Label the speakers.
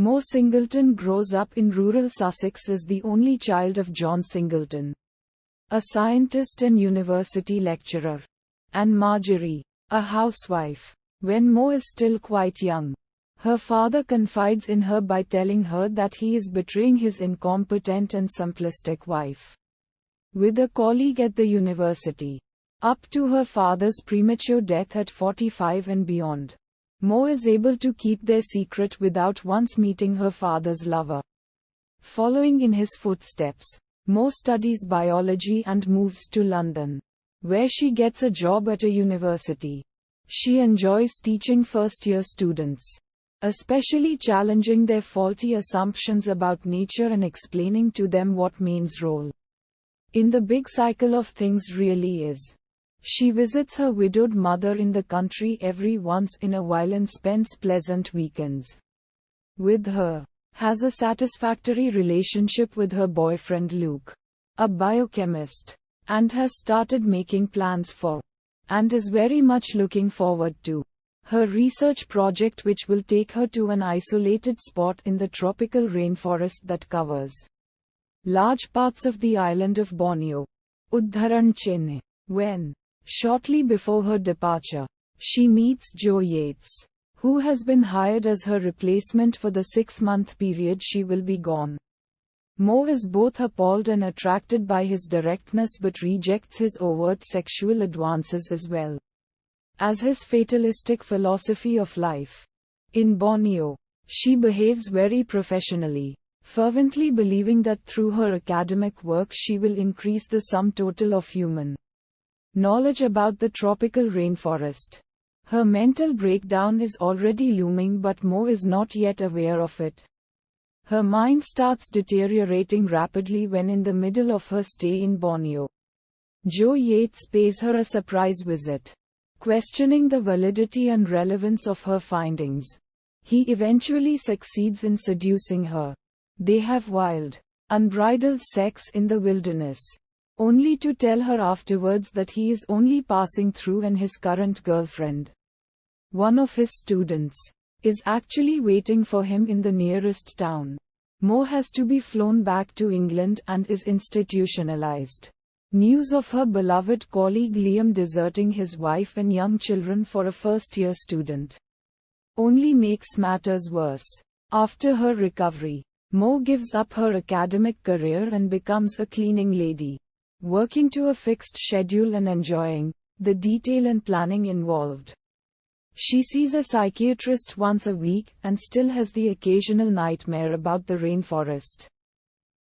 Speaker 1: Mo Singleton grows up in rural Sussex as the only child of John Singleton, a scientist and university lecturer, and Marjorie, a housewife. When Mo is still quite young, her father confides in her by telling her that he is betraying his incompetent and simplistic wife with a colleague at the university. Up to her father's premature death at 45 and beyond, Mo is able to keep their secret without once meeting her father's lover. Following in his footsteps, Mo studies biology and moves to London, where she gets a job at a university. She enjoys teaching first-year students, especially challenging their faulty assumptions about nature and explaining to them what man's role in the big cycle of things really is. She visits her widowed mother in the country every once in a while and spends pleasant weekends with her, has a satisfactory relationship with her boyfriend Luke, a biochemist, and has started making plans for, and is very much looking forward to, her research project which will take her to an isolated spot in the tropical rainforest that covers large parts of the island of Borneo, Udharan Chennai. When, shortly before her departure, she meets Joe Yates, who has been hired as her replacement for the 6-month period she will be gone. Mo is both appalled and attracted by his directness but rejects his overt sexual advances as well as his fatalistic philosophy of life. In Borneo, she behaves very professionally, fervently believing that through her academic work she will increase the sum total of human knowledge about the tropical rainforest. Her mental breakdown is already looming but Mo is not yet aware of it. Her mind starts deteriorating rapidly when in the middle of her stay in Borneo, Joe Yates pays her a surprise visit, questioning the validity and relevance of her findings. He eventually succeeds in seducing her. They have wild, unbridled sex in the wilderness, only to tell her afterwards that he is only passing through and his current girlfriend, one of his students, is actually waiting for him in the nearest town. Mo has to be flown back to England and is institutionalized. News of her beloved colleague Liam deserting his wife and young children for a first-year student only makes matters worse. After her recovery, Mo gives up her academic career and becomes a cleaning lady, working to a fixed schedule and enjoying the detail and planning involved. She sees a psychiatrist once a week and still has the occasional nightmare about the rainforest.